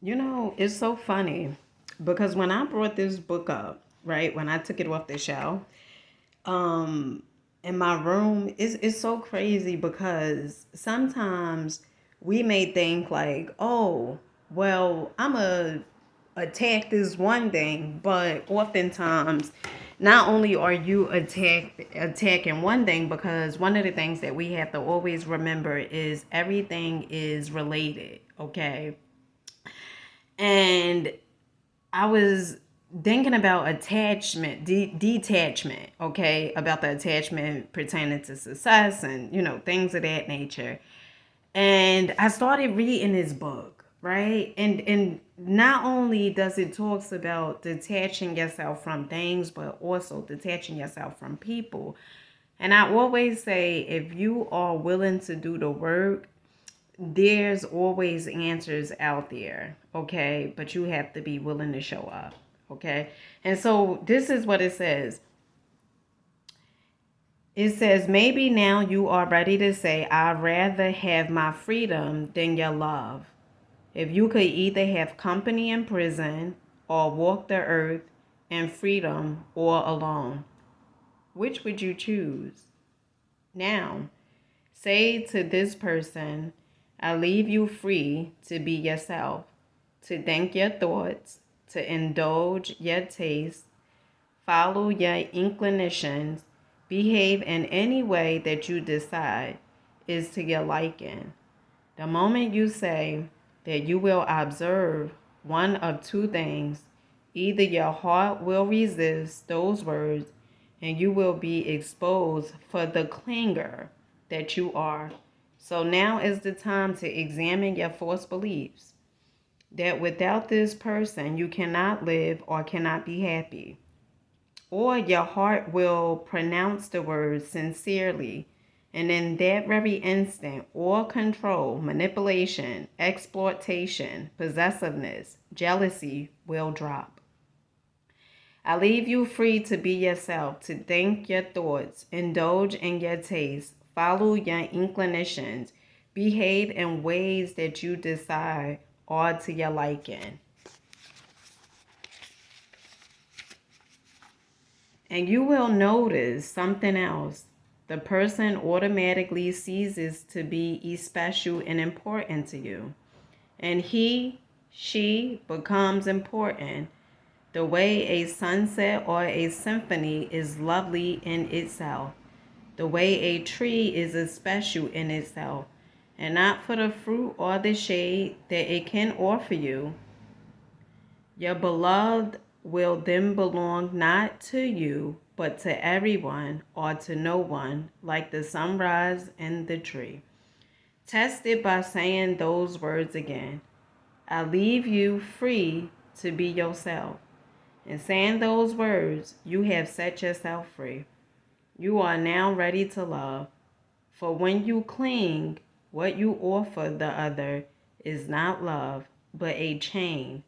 It's so funny because when I brought this book up, right, when I took it off the shelf, um, in my room, it's so crazy because sometimes we may think like, oh, well, I'm a attack this one thing, but oftentimes not only are you attacking one thing, because one of the things that we have to always remember is everything is related, okay? And I was thinking about attachment, detachment, okay, about the attachment pertaining to success and, things of that nature. And I started reading this book, right? And not only does it talks about detaching yourself from things, but also detaching yourself from people. And I always say, if you are willing to do the work, there's always answers out there, okay? But you have to be willing to show up, okay? And so this is what it says. It says, maybe now you are ready to say, I'd rather have my freedom than your love. If you could either have company in prison or walk the earth in freedom or alone, which would you choose? Now, say to this person, I leave you free to be yourself, to think your thoughts, to indulge your taste, follow your inclinations, behave in any way that you decide is to your liking. The moment you say that you will observe one of two things, either your heart will resist those words and you will be exposed for the clinger that you are. So now is the time to examine your false beliefs that without this person you cannot live or cannot be happy. Or your heart will pronounce the words sincerely, and in that very instant, all control, manipulation, exploitation, possessiveness, jealousy will drop. I leave you free to be yourself, to think your thoughts, indulge in your tastes, follow your inclinations, behave in ways that you decide are to your liking. And you will notice something else. The person automatically ceases to be special and important to you. And she becomes important. The way a sunset or a symphony is lovely in itself. The way a tree is special in itself. And not for the fruit or the shade that it can offer you. Your beloved will then belong not to you, but to everyone or to no one, like the sunrise and the tree. Test it by saying those words again. I leave you free to be yourself. In saying those words, you have set yourself free. You are now ready to love. For when you cling, what you offer the other is not love, but a chain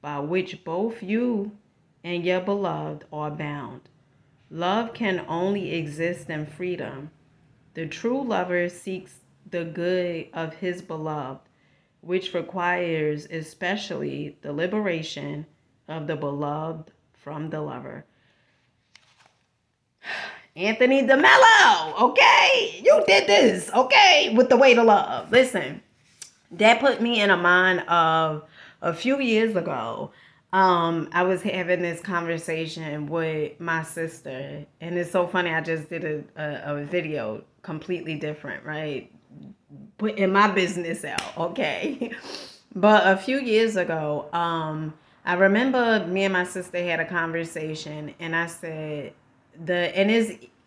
by which both you and your beloved are bound. Love can only exist in freedom. The true lover seeks the good of his beloved, which requires especially the liberation of the beloved from the lover. Anthony DeMello, okay? You did this, okay? With the way to love. Listen, that put me in a mind of a few years ago. I was having this conversation with my sister, and it's so funny. I just did a video completely different, right? Putting my business out, okay? But a few years ago, I remember me and my sister had a conversation, and I said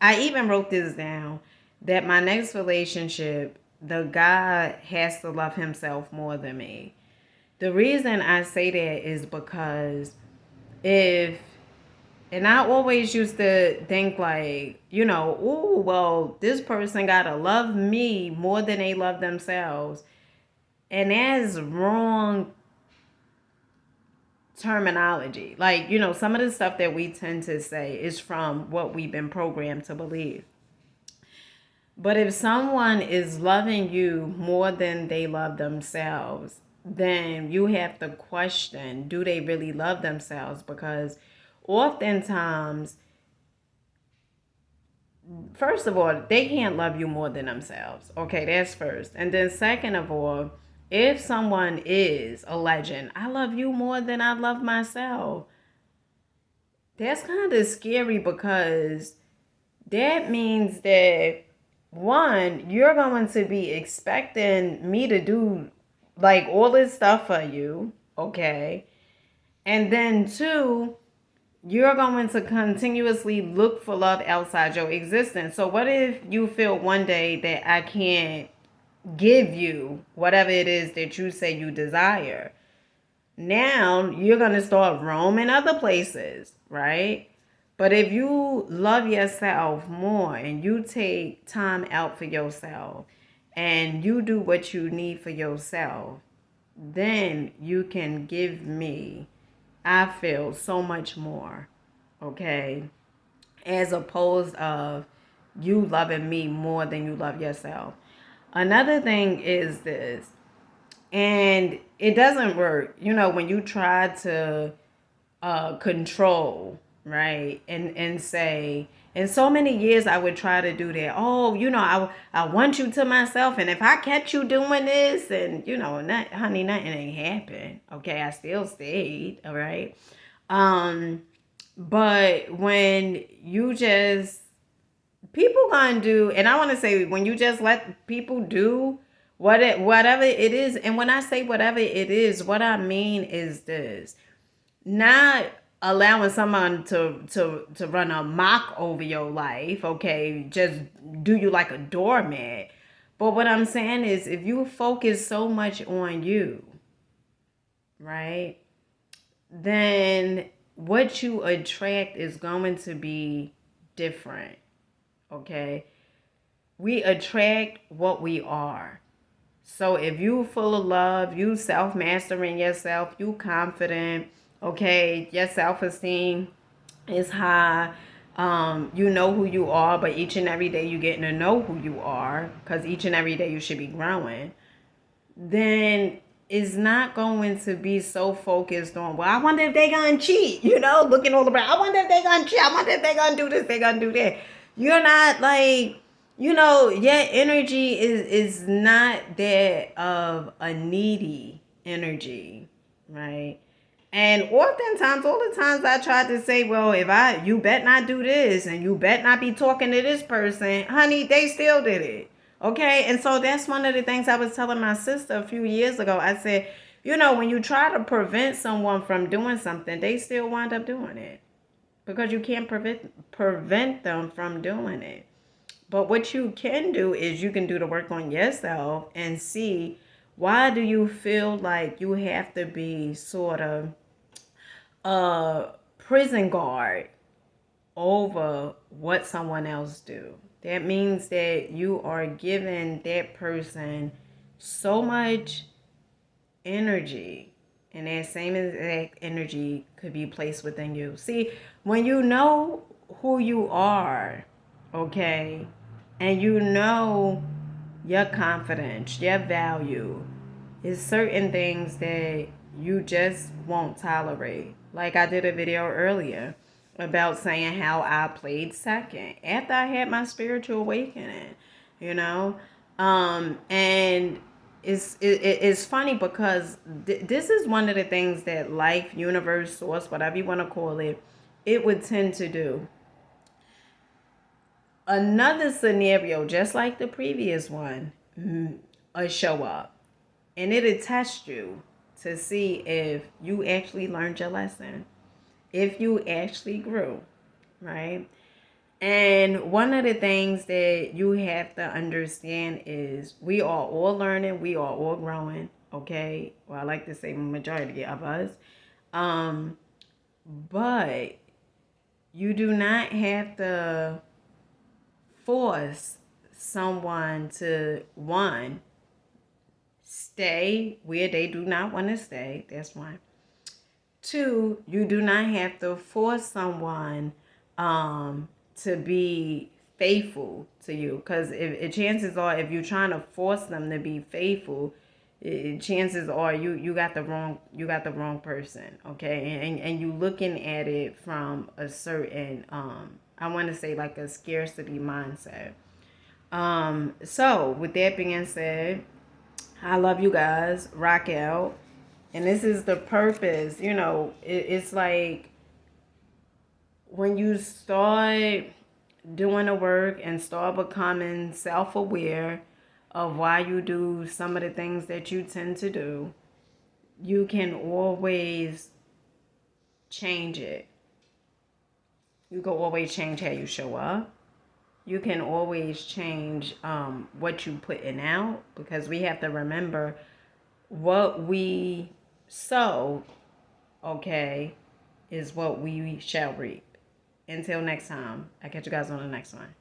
I even wrote this down that my next relationship, the guy has to love himself more than me. The reason I say that is because if, and I always used to think like, oh, well, this person gotta love me more than they love themselves. And that's wrong terminology. Like, some of the stuff that we tend to say is from what we've been programmed to believe. But if someone is loving you more than they love themselves, then you have to question, do they really love themselves? Because oftentimes, first of all, they can't love you more than themselves. Okay, that's first. And then second of all, if someone is a legend, I love you more than I love myself. That's kind of scary because that means that one, you're going to be expecting me to do like all this stuff for you, okay? And then two, you're going to continuously look for love outside your existence. So what if you feel one day that I can't give you whatever it is that you say you desire? Now you're going to start roaming other places, right? But if you love yourself more and you take time out for yourself and you do what you need for yourself, then you can give me, I feel, so much more, okay? As opposed of you loving me more than you love yourself. Another thing is this, and it doesn't work. You know, when you try to control, right? And say, in so many years I would try to do that. Oh, you know, I want you to myself, and if I catch you doing this, and you know, honey, nothing ain't happened. Okay, I still stayed, all right. But when you just people gonna do, and I want to say when you just let people do whatever it is, and when I say whatever it is, what I mean is this: not allowing someone to run a mock over your life, okay, just do you like a doormat. But what I'm saying is, if you focus so much on you, right, then what you attract is going to be different, okay? We attract what we are. So if you full of love, you self-mastering yourself, you confident, okay, your self-esteem is high, you know who you are, but each and every day you're getting to know who you are, because each and every day you should be growing, then it's not going to be so focused on, well, I wonder if they gonna cheat, you know, looking all around. I wonder if they gonna cheat. I wonder if they gonna do this, they gonna do that. You're not like, you know, your energy is not that of a needy energy, right? And oftentimes, all the times I tried to say, well, you bet not do this and you bet not be talking to this person, honey, they still did it. Okay. And so that's one of the things I was telling my sister a few years ago. I said, you know, when you try to prevent someone from doing something, they still wind up doing it because you can't prevent them from doing it. But what you can do is you can do the work on yourself and see, why do you feel like you have to be sort of a prison guard over what someone else do? That means that you are giving that person so much energy, and that same exact energy could be placed within you. See, when you know who you are, okay, and you know your confidence, your value, is certain things that you just won't tolerate. Like I did a video earlier about saying how I played second after I had my spiritual awakening, you know? And it's funny because this is one of the things that life, universe, source, whatever you want to call it, it would tend to do. Another scenario, just like the previous one, a show up, and it'll test you to see if you actually learned your lesson, if you actually grew, right? And one of the things that you have to understand is we are all learning, we are all growing, okay? Well, I like to say majority of us. But you do not have to force someone to, one, stay where they do not want to stay. That's one. Two, you do not have to force someone to be faithful to you. Because if chances are, if you're trying to force them to be faithful, chances are you got the wrong person, okay? And you looking at it from a certain I want to say like a scarcity mindset. So with that being said, I love you guys. Rock out. And this is the purpose. It's like when you start doing the work and start becoming self-aware of why you do some of the things that you tend to do, you can always change it. You can always change how you show up. You can always change what you putting out, because we have to remember what we sow, okay, is what we shall reap. Until next time, I catch you guys on the next one.